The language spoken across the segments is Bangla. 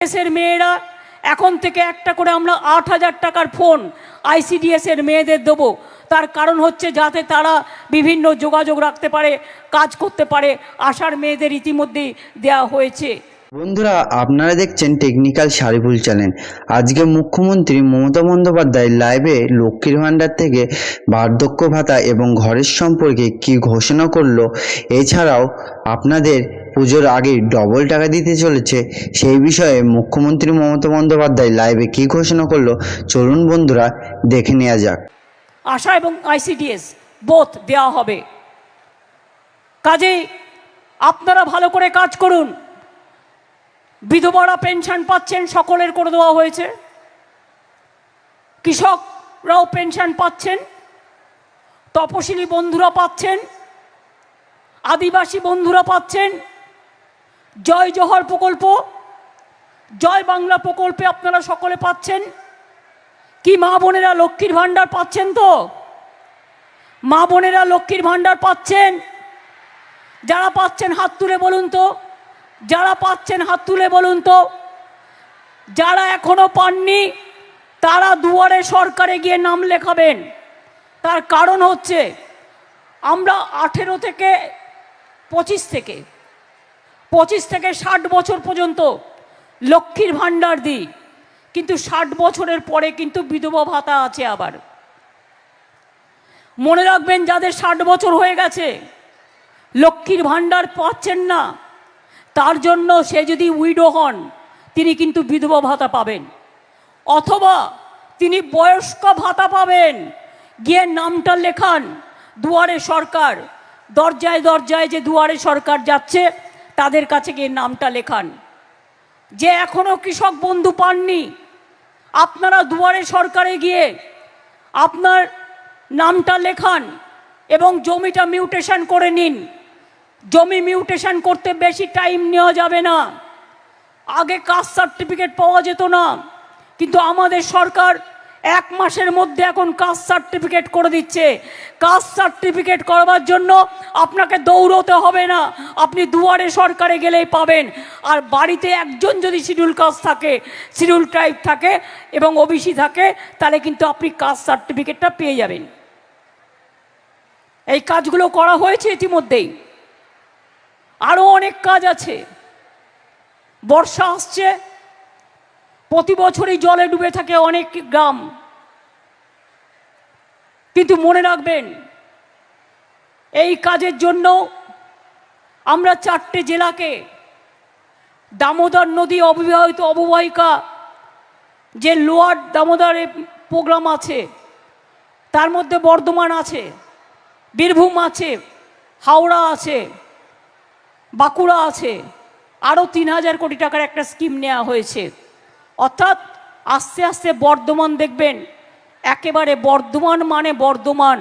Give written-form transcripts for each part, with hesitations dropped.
এর মেয়েরা এখন থেকে একটা করে আমরা ৮,০০০ টাকার ফোন আইসিডিএস এর মেয়েদের দেবো। তার কারণ হচ্ছে যাতে তারা বিভিন্ন যোগাযোগ রাখতে পারে, কাজ করতে পারে। আশার মেয়েদের ইতিমধ্যেই দেওয়া হয়েছে। বন্ধুরা, আপনারা দেখছেন টেকনিক্যাল শারিফুল চ্যানেল। আজকে মুখ্যমন্ত্রী মমতা বন্দ্যোপাধ্যায় লাইভে লক্ষ্মীর ভাণ্ডার থেকে বার্ধক্য ভাতা এবং ঘরের সম্পর্কে কি ঘোষণা করলো, এছাড়াও আপনাদের পুজোর আগে ডবল টাকা দিতে চলেছে, সেই বিষয়ে মুখ্যমন্ত্রী মমতা বন্দ্যোপাধ্যায় লাইভে কি ঘোষণা করলো চলুন বন্ধুরা দেখে নেওয়া যাক। আশা এবং আইসিডিএস বোথ দেওয়া হবে। কাজেই আপনারা ভালো করে কাজ করুন। বিধবারা পেনশন পাচ্ছেন, সকলের করে দেওয়া হয়েছে। কৃষকরাও পেনশন পাচ্ছেন, তপশিলি বন্ধুরা পাচ্ছেন, আদিবাসী বন্ধুরা পাচ্ছেন। জয় জোহর প্রকল্প, জয় বাংলা প্রকল্পে আপনারা সকলে পাচ্ছেন। কি মা বোনেরা লক্ষ্মীর ভাণ্ডার পাচ্ছেন? তো মা বোনেরা লক্ষ্মীর ভাণ্ডার পাচ্ছেন? যারা পাচ্ছেন হাত তুলে বলুন তো, যারা পাচ্ছেন হাত তুলে বলুন তো। যারা এখনো পাননি তারা দুয়ারে সরকারে গিয়ে নাম লেখাবেন। তার কারণ হচ্ছে আমরা 18 থেকে 25 থেকে 60 বছর পর্যন্ত লক্ষ্মীর ভাণ্ডার দিই, কিন্তু 60 বছরের পরে কিন্তু বিধবা ভাতা আছে। আবার মনে রাখবেন, যাদের 60 বছর হয়ে গেছে লক্ষ্মীর ভাণ্ডার পাচ্ছেন না, তার জন্য সে যদি উইডো হন তিনি কিন্তু বিধবা ভাতা পাবেন, অথবা তিনি বয়স্ক ভাতা পাবেন। গিয়ে নামটা লেখান দুয়ারে সরকার, দরজায় দরজায় যে দুয়ারে সরকার যাচ্ছে তাদের কাছে গিয়ে নামটা লেখান। যে এখনও কৃষক বন্ধু পাননি, আপনারা দুয়ারে সরকারে গিয়ে আপনার নামটা লেখান এবং জমিটা মিউটেশন করে নিন। জমি মিউটেশন করতে বেশি টাইম নেওয়া যাবে না। আগে কাস্ট সার্টিফিকেট পাওয়া যেত না, কিন্তু আমাদের সরকার 1 মাসের মধ্যে এখন কাস্ট সার্টিফিকেট করে দিচ্ছে। কাস্ট সার্টিফিকেট করবার জন্য আপনাকে দৌড়তে হবে না, আপনি দুয়ারে সরকারে গেলেই পাবেন। আর বাড়িতে একজন যদি শিডিউল কাস্ট থাকে, শিডিউল ট্রাইব থাকে এবং ওবিসি থাকে, তাহলে কিন্তু আপনি কাস্ট সার্টিফিকেটটা পেয়ে যাবেন। এই কাজগুলো করা হয়েছে ইতিমধ্যেই। আরও অনেক কাজ আছে। বর্ষা আসছে, প্রতি বছরই জলে ডুবে থাকে অনেক গ্রাম, কিন্তু মনে রাখবেন এই কাজের জন্য আমরা 4টে জেলাকে দামোদর নদী অববাহিকা যে লোয়ার দামোদরে প্রোগ্রাম আছে, তার মধ্যে বর্ধমান আছে, বীরভূম আছে, হাওড়া আছে, বাঁকুড়া আছে। আরও 3000 কোটি টাকার একটা স্কিম নেওয়া হয়েছে। অর্থাৎ আস্তে আস্তে বর্ধমান দেখবেন, একেবারে বর্ধমান মানে বর্ধমান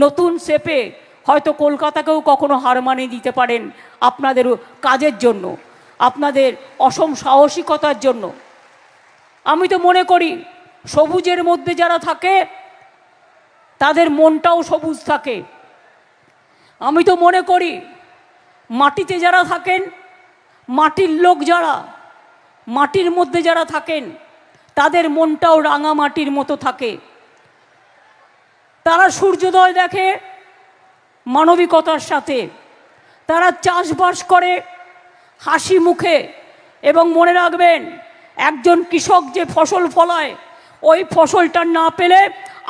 নতুন শেপে। হয়তো কলকাতাকেও কখনো হার মানিয়ে দিতে পারেন আপনাদের কাজের জন্য, আপনাদের অসম সাহসিকতার জন্য। আমি তো মনে করি সবুজের মধ্যে যারা থাকে তাদের মনটাও সবুজ থাকে। আমি তো মনে করি মাটিতে যারা থাকেন, মাটির লোক যারা, মাটির মধ্যে যারা থাকেন তাদের মনটাও রাঙা মাটির মতো থাকে। তারা সূর্যোদয় দেখে মানবিকতার সাথে, তারা চাষবাস করে হাসি মুখে। এবং মনে রাখবেন, একজন কৃষক যে ফসল ফলায়, ওই ফসলটা না পেলে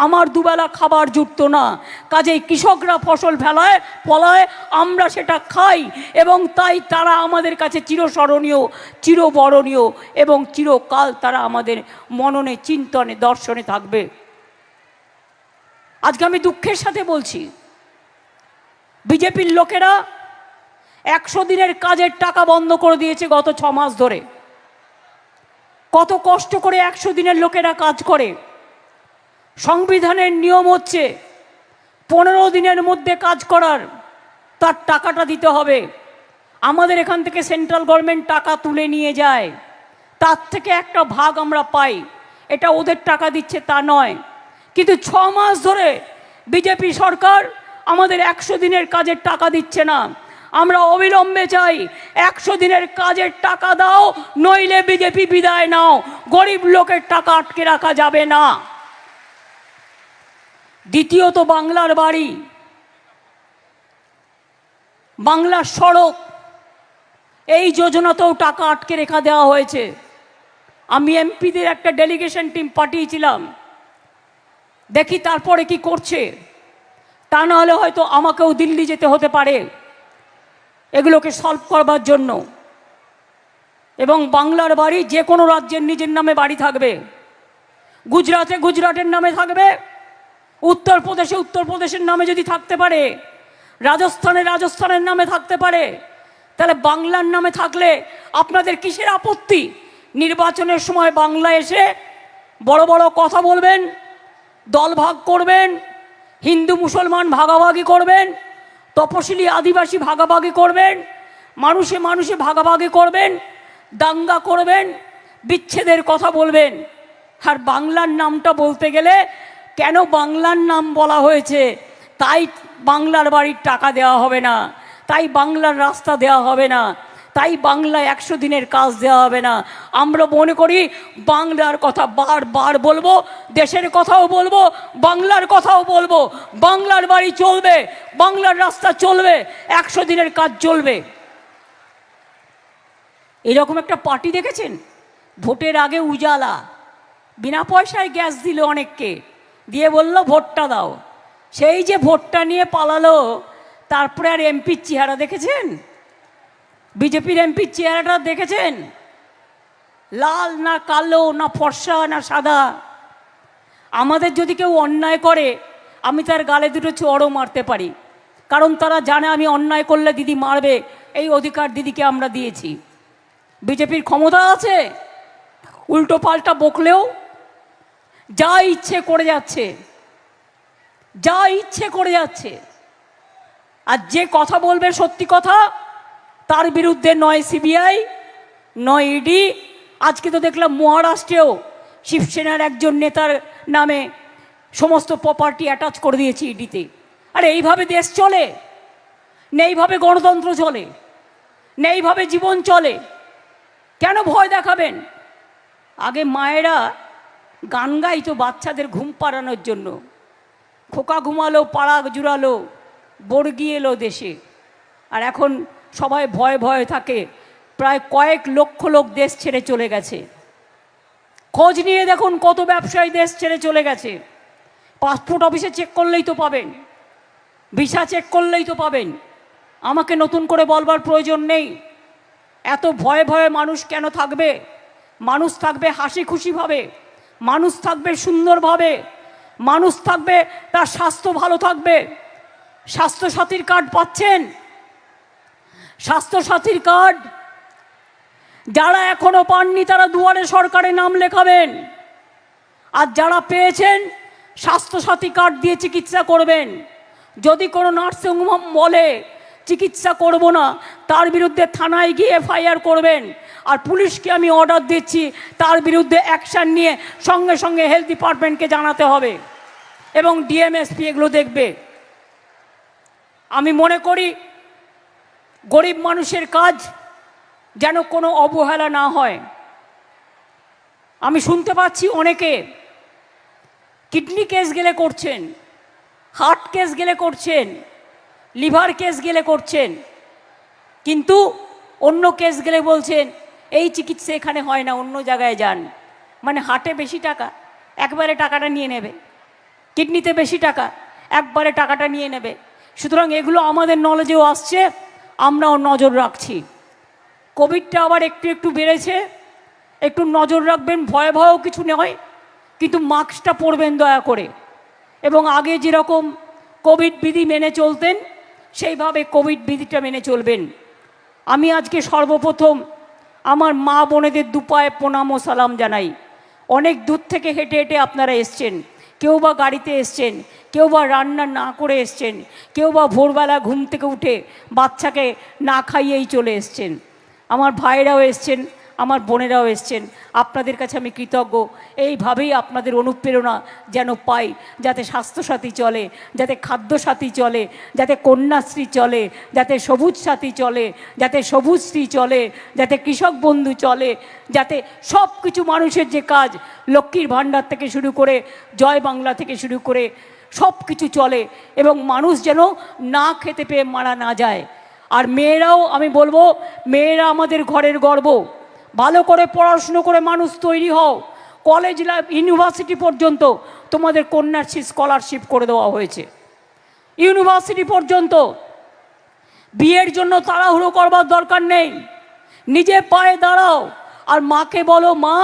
আমার দুবেলা খাবার জুটতো না। কাজেই কৃষকরা ফসল ফলায়, আমরা সেটা খাই, এবং তাই তারা আমাদের কাছে চিরস্মরণীয়, চিরবরণীয় এবং চিরকাল তারা আমাদের মননে, চিন্তনে, দর্শনে থাকবে। আজকে আমি দুঃখের সাথে বলছি, বিজেপির লোকেরা 100 দিনের কাজের টাকা বন্ধ করে দিয়েছে গত 6 মাস ধরে। কত কষ্ট করে 100 দিনের লোকেরা কাজ করে। সংবিধানের নিয়ম হচ্ছে 15 দিনের মধ্যে কাজ করার, তার টাকাটা দিতে হবে। আমাদের এখান থেকে সেন্ট্রাল গভর্নমেন্ট টাকা তুলে নিয়ে যায়, তার থেকে একটা ভাগ আমরা পাই। এটা ওদের টাকা দিচ্ছে তা নয়, কিন্তু 6 মাস ধরে বিজেপি সরকার আমাদের 100 দিনের কাজের টাকা দিচ্ছে না। আমরা অবিলম্বে চাই 100 দিনের কাজের টাকা দাও, নইলে বিজেপি বিদায় নাও। গরিব লোকের টাকা আটকে রাখা যাবে না। দ্বিতীয়ত বাংলার বাড়ি, বাংলার সড়ক, এই যোজনাতেও টাকা আটকে রেখা দেওয়া হয়েছে। আমি এমপিদের একটা ডেলিগেশন টিম পাঠিয়েছিলাম, দেখি তারপরে কি করছে। তা না হলে হয়তো আমাকেও দিল্লি যেতে হতে পারে এগুলোকে সলভ করবার জন্য। এবং বাংলার বাড়ি যে কোনো রাজ্যের নিজের নামে বাড়ি থাকবে। গুজরাটে গুজরাটের নামে থাকবে, উত্তরপ্রদেশে উত্তরপ্রদেশের নামে যদি থাকতে পারে, রাজস্থানে রাজস্থানের নামে থাকতে পারে, তাহলে বাংলার নামে থাকলে আপনাদের কিসের আপত্তি? নির্বাচনের সময় বাংলা এসে বড় বড় কথা বলবেন, দল ভাগ করবেন, হিন্দু মুসলমান ভাগাভাগি করবেন, তপশিলি আদিবাসী ভাগাভাগি করবেন, মানুষে মানুষে ভাগাভাগি করবেন, দাঙ্গা করবেন, বিচ্ছেদের কথা বলবেন। আর বাংলার নামটা বলতে গেলে কেন বাংলার নাম বলা হয়েছে তাই বাংলার বাড়ির টাকা দেওয়া হবে না, তাই বাংলার রাস্তা দেওয়া হবে না, তাই বাংলায় 100 দিনের কাজ দেওয়া হবে না। আমরা মনে করি বাংলার কথা বারবার বলবো, দেশের কথাও বলবো, বাংলার কথাও বলবো। বাংলার বাড়ি চলবে, বাংলার রাস্তা চলবে, 100 দিনের কাজ চলবে। এরকম একটা পার্টি দেখেছেন? ভোটের আগে উজালা বিনা পয়সায় গ্যাস দিল অনেককে, দিয়ে বলল ভোটটা দাও। সেই যে ভোটটা নিয়ে পালালো, তারপরে আর এমপির চেহারা দেখেছেন? বিজেপির এমপির চেহারাটা দেখেছেন? লাল না কালো না ফর্সা না সাদা। আমাদের যদি কেউ অন্যায় করে আমি তার গালে দুটো চড়ও মারতে পারি, কারণ তারা জানে আমি অন্যায় করলে দিদি মারবে, এই অধিকার দিদিকে আমরা দিয়েছি। বিজেপির ক্ষমতা আছে, উল্টো পাল্টা বকলেও যা ইচ্ছে করে যাচ্ছে, যা ইচ্ছে করে যাচ্ছে। আর যে কথা বলবে সত্যি কথা, তার বিরুদ্ধে নয় সিবিআই নয় ইডি। আজকে তো দেখলাম মহারাষ্ট্রেও শিবসেনার একজন নেতার নামে সমস্ত প্রপার্টি অ্যাটাচ করে দিয়েছে ইডিতে। আরে এইভাবে দেশ চলে? নেইভাবে গণতন্ত্র চলে? নেইভাবে জীবন চলে? কেন ভয় দেখাবেন? আগে মায়েরা গান গাইতো বাচ্চাদের ঘুম পাড়ানোর জন্য, খোকা ঘুমালো পাড়া জুড়ালো বর্গি এলো দেশে। আর এখন সবাই ভয়ে ভয়ে থাকে। প্রায় কয়েক লক্ষ লোক দেশ ছেড়ে চলে গেছে। খোঁজ নিয়ে দেখুন কত ব্যবসায়ী দেশ ছেড়ে চলে গেছে। পাসপোর্ট অফিসে চেক করলেই তো পাবেন, ভিসা চেক করলেই তো পাবেন। আমাকে নতুন করে বলবার প্রয়োজন নেই। এত ভয়ে ভয়ে মানুষ কেন থাকবে? মানুষ থাকবে হাসি খুশিভাবে, মানুষ থাকবে সুন্দরভাবে, মানুষ থাকবে তার স্বাস্থ্য ভালো থাকবে। স্বাস্থ্যসাথীর কার্ড পাচ্ছেন? স্বাস্থ্যসাথীর কার্ড যারা এখনো পাননি তারা দুয়ারে সরকারে নাম লেখাবেন। আর যারা পেয়েছেন স্বাস্থ্যসাথী কার্ড দিয়ে চিকিৎসা করবেন। যদি কোনো নার্সিংহোম বলে চিকিৎসা করব না, তার বিরুদ্ধে থানায় গিয়ে এফআইআর করবেন। আর পুলিশকে আমি অর্ডার দিচ্ছি তার বিরুদ্ধে অ্যাকশান নিয়ে সঙ্গে সঙ্গে হেলথ ডিপার্টমেন্টকে জানাতে হবে এবং ডিএমএসপি এগুলো দেখবে। আমি মনে করি গরিব মানুষের কাজ যেন কোনো অবহেলা না হয়। আমি শুনতে পাচ্ছি অনেকে কিডনি কেস গেলে করছেন, হার্ট কেস গেলে করছেন, লিভার কেস গেলে করছেন, কিন্তু অন্য কেস গেলে বলছেন এই চিকিৎসা এখানে হয় না, অন্য জায়গায় যান। মানে হার্টে বেশি টাকা, একবারে টাকাটা নিয়ে নেবে, কিডনিতে বেশি টাকা, একবারে টাকাটা নিয়ে নেবে। সুতরাং এগুলো আমাদের নলেজেও আসছে, আমরাও নজর রাখছি। কোভিডটা আবার একটু একটু বেড়েছে, একটু নজর রাখবেন। ভয় ভয়ও কিছু নয়, কিন্তু মাস্কটা পরবেন দয়া করে। এবং আগে যেরকম কোভিড বিধি মেনে চলতেন সেইভাবে কোভিড বিধিটা মেনে চলবেন। আমি আজকে সর্বপ্রথম আমার মা বোনেদের দুপায়ে প্রণাম ও সালাম জানাই। অনেক দূর থেকে হেঁটে হেঁটে আপনারা এসছেন, কেউ বা গাড়িতে এসছেন, কেউ বা রান্না না করে এসছেন, কেউ বা ভোরবেলা ঘুম থেকে উঠে বাচ্চাকে না খাইয়েই চলে এসছেন। আমার ভাইরাও এসছেন, আমার বোনেরাও এসছেন, আপনাদের কাছে আমি কৃতজ্ঞ। এইভাবেই আপনাদের অনুপ্রেরণা যেন পাই, যাতে স্বাস্থ্যসাথী চলে, যাতে খাদ্যসাথী চলে, যাতে কন্যাশ্রী চলে, যাতে সবুজ সাথী চলে, যাতে সবুজশ্রী চলে, যাতে কৃষক বন্ধু চলে, যাতে সব কিছু মানুষের যে কাজ, লক্ষ্মীর ভাণ্ডার থেকে শুরু করে জয় বাংলা থেকে শুরু করে সব কিছু চলে, এবং মানুষ যেন না খেতে পেয়ে মারা না যায়। আর মেয়েরাও, আমি বলবো, মেয়েরা আমাদের ঘরের গর্ব। ভালো করে পড়াশুনো করে মানুষ তৈরি হও। কলেজ ইউনিভার্সিটি পর্যন্ত তোমাদের কন্যাশ্রী স্কলারশিপ করে দেওয়া হয়েছে, ইউনিভার্সিটি পর্যন্ত। বিয়ের জন্য তাড়াহুড়ো করবার দরকার নেই, নিজে পায়ে দাঁড়াও। আর মাকে বলো, মা,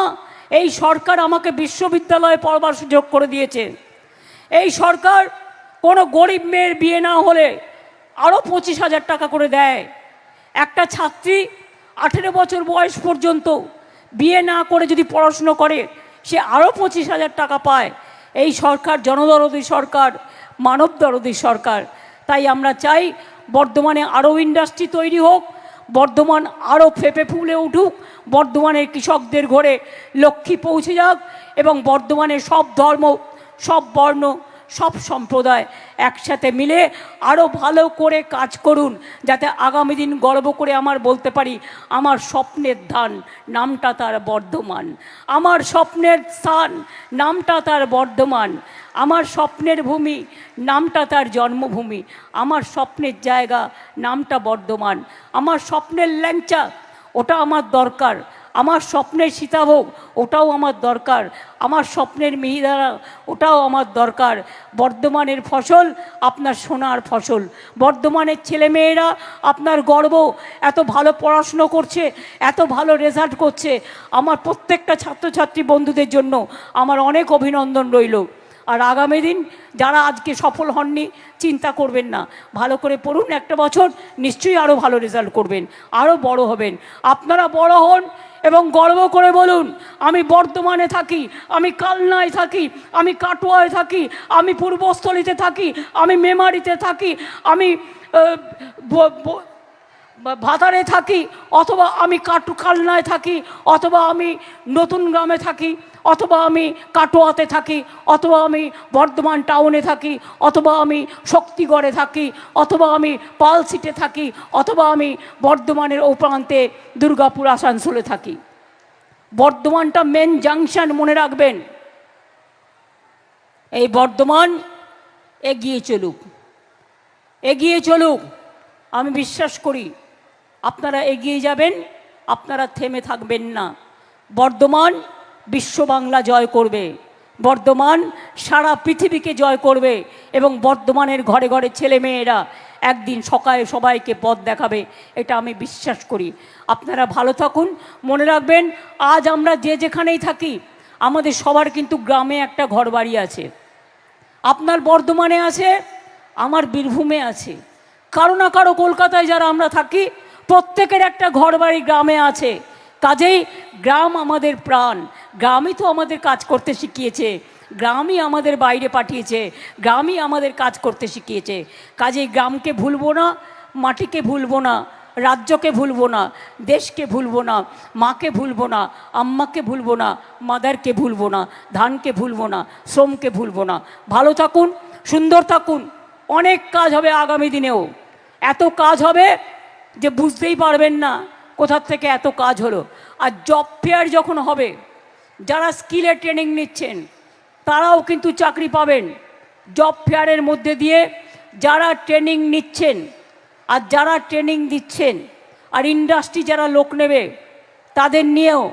এই সরকার আমাকে বিশ্ববিদ্যালয়ে পড়বার সুযোগ করে দিয়েছে। এই সরকার কোনো গরিব মেয়ের বিয়ে না হলে আরও 25,000 টাকা করে দেয়। একটা ছাত্রী 18 বছর বয়স পর্যন্ত বিয়ে না করে যদি পড়াশুনো করে, সে আরও 25,000 টাকা পায়। এই সরকার জনদরদী সরকার, মানবদরদী সরকার। তাই আমরা চাই বর্ধমানে আরও ইন্ডাস্ট্রি তৈরি হোক, বর্ধমান আরও ফেঁপে ফুলে উঠুক, বর্ধমানের কৃষকদের ঘরে লক্ষ্মী পৌঁছে যাক, এবং বর্ধমানের সব ধর্ম, সব বর্ণ, সব সম্প্রদায় একসাথে মিলে আরও ভালো করে কাজ করুন, যাতে আগামী দিন গর্ব করে আমার বলতে পারি, আমার স্বপ্নের ধান, নামটা তার বর্ধমান। আমার স্বপ্নের স্থান, নামটা তার বর্ধমান। আমার স্বপ্নের ভূমি, নামটা তার জন্মভূমি। আমার স্বপ্নের জায়গা, নামটা বর্ধমান। আমার স্বপ্নের ল্যাংচা, ওটা আমার দরকার। আমার স্বপ্নের সীতাভোগ, ওটাও আমার দরকার। আমার স্বপ্নের মিহিদানা, ওটাও আমার দরকার। বর্ধমানের ফসল আপনার সোনার ফসল। বর্ধমানের ছেলেমেয়েরা আপনার গর্ব। এত ভালো পড়াশুনো করছে, এত ভালো রেজাল্ট করছে। আমার প্রত্যেকটা ছাত্রছাত্রী বন্ধুদের জন্য আমার অনেক অভিনন্দন রইল। আর আগামী দিন যারা আজকে সফল হননি, চিন্তা করবেন না, ভালো করে পড়ুন। একটা বছর নিশ্চয়ই আরও ভালো রেজাল্ট করবেন, আরও বড় হবেন। আপনারা বড় হন এবং গর্ব করে বলুন, আমি বর্ধমানে থাকি, আমি কালনায় থাকি, আমি কাটোয়ায় থাকি, আমি পূর্বস্থলীতে থাকি, আমি মেমারিতে থাকি, আমি ভাতারে থাকি, অথবা আমি কালনায় থাকি, অথবা আমি নতুন গ্রামে থাকি, অথবা আমি কাটোয়াতে থাকি, অথবা আমি বর্ধমান টাউনে থাকি, অথবা আমি শক্তিগড়ে থাকি, অথবা আমি পালসিটে থাকি, অথবা আমি বর্ধমানের ও প্রান্তে দুর্গাপুর আসানসোলে থাকি। বর্ধমানটা মেন জাংশন, মনে রাখবেন। এই বর্ধমান এগিয়ে চলুক, এগিয়ে চলুক। আমি বিশ্বাস করি আপনারা এগিয়ে যাবেন, আপনারা থেমে থাকবেন না। বর্ধমান বিশ্ব বাংলা জয় করবে, বর্ধমান সারা পৃথিবীকে জয় করবে, এবং বর্ধমানের ঘরে ঘরে ছেলে মেয়েরা একদিন সকালে সবাইকে পথ দেখাবে, এটা আমি বিশ্বাস করি। আপনারা ভালো থাকুন। মনে রাখবেন, আজ আমরা যে যেখানেই থাকি, আমাদের সবার কিন্তু গ্রামে একটা ঘরবাড়ি আছে। আপনার বর্ধমানে আছে, আমার বীরভূমে আছে, কারো না কারো কলকাতায় যারা আমরা থাকি, প্রত্যেকের একটা ঘরবাড়ি গ্রামে আছে। কাজেই গ্রাম আমাদের প্রাণ। গ্রামই তো আমাদের কাজ করতে শিখিয়েছে, গ্রামই আমাদের বাইরে পাঠিয়েছে, গ্রামই আমাদের কাজ করতে শিখিয়েছে। কাজেই গ্রামকে ভুলবো না, মাটিকে ভুলবো না, রাজ্যকে ভুলবো না, দেশকে ভুলবো না, মাকে ভুলবো না, আম্মাকে ভুলবো না, মাদারকে ভুলবো না, ধানকে ভুলবো না, শ্রমকে ভুলবো না। ভালো থাকুন, সুন্দর থাকুন। অনেক কাজ হবে আগামী দিনেও, এত কাজ হবে যে বুঝতেই পারবেন না কোথার থেকে এত কাজ হলো। আর জব ফেয়ার যখন হবে, যারা স্কিলে ট্রেনিং নিচ্ছেন তারাও কিন্তু চাকরি পাবেন। জব ফেয়ারের মধ্যে দিয়ে যারা ট্রেনিং নিচ্ছেন আর যারা ট্রেনিং দিচ্ছেন, আর ইন্ডাস্ট্রি যারা লোক নেবে, তাদের নিয়েও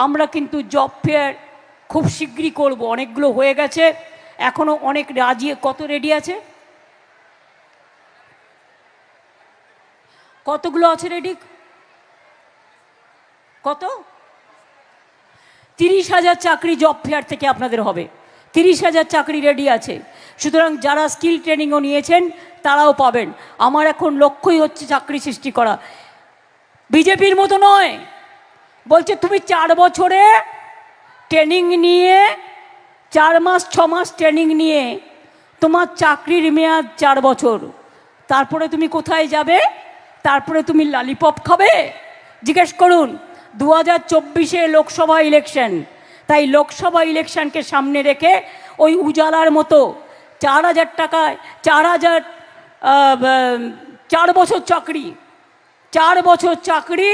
আমরা কিন্তু জব ফেয়ার খুব শীঘ্রই করব। অনেকগুলো হয়ে গেছে, এখনও অনেক রাজি। কত রেডি আছে? কতগুলো আছে রেডি? কত? 30,000 চাকরি জব ফেয়ার থেকে আপনাদের হবে। 30,000 চাকরি রেডি আছে। সুতরাং যারা স্কিল ট্রেনিংও নিয়েছেন তারাও পাবেন। আমার এখন লক্ষ্যই হচ্ছে চাকরি সৃষ্টি করা। বিজেপির মতো নয়, বলছে তুমি 4 বছরে ট্রেনিং নিয়ে, 4 মাস 6 মাস ট্রেনিং নিয়ে তোমার চাকরির মেয়াদ 4 বছর, তারপরে তুমি কোথায় যাবে? তারপরে তুমি লালিপপ খাবে? জিজ্ঞেস করুন। 2024-এ লোকসভা ইলেকশন, তাই লোকসভা ইলেকশনকে সামনে রেখে ওই উজালার মতো 4,000 টাকায় 4 বছর চাকরি, 4 বছর চাকরি,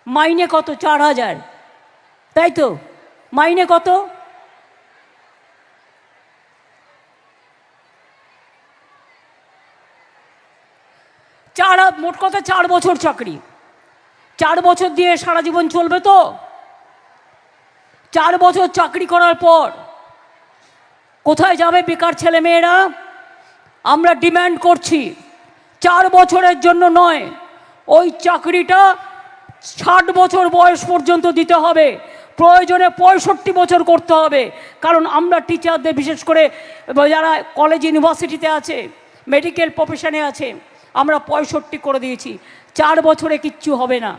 মাইনে কত? 4,000, তাই তো? মাইনে কত? মোট কথা 4 বছর চাকরি। 4 বছর দিয়ে সারা জীবন চলবে তো? 4 বছর চাকরি করার পর কোথায় যাবে বেকার ছেলে মেয়েরা? আমরা ডিমান্ড করছি 4 বছরের জন্য নয়, ওই চাকরিটা 60 বছর বয়স পর্যন্ত দিতে হবে, প্রয়োজনে 65 বছর করতে হবে। কারণ আমরা টিচারদের, বিশেষ করে যারা কলেজ ইউনিভার্সিটিতে আছে, মেডিকেল প্রফেশনে আছে, আমরা 65 করে দিয়েছি। 4 বছরে কিচ্ছু হবে না।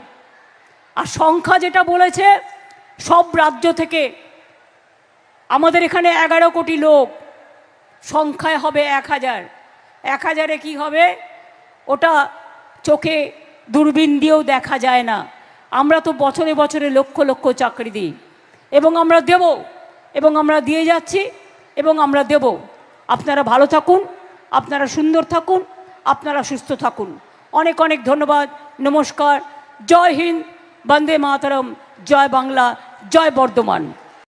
আর সংখ্যা যেটা বলেছে, সব রাজ্য থেকে আমাদের এখানে 11 কোটি লোক, সংখ্যায় হবে 1000। 1000-এ কী হবে? ওটা চোখে দূরবীন দিয়েও দেখা যায় না। আমরা তো বছরে বছরে লক্ষ লক্ষ চাকরি দিই, এবং আমরা দেব, এবং আমরা দিয়ে যাচ্ছি, এবং আমরা দেব। আপনারা ভালো থাকুন, আপনারা সুন্দর থাকুন, আপনারা সুস্থ থাকুন। অনেক অনেক ধন্যবাদ। নমস্কার। জয় হিন্দ, বন্দে মাতরম, জয় বাংলা, জয় বর্ধমান।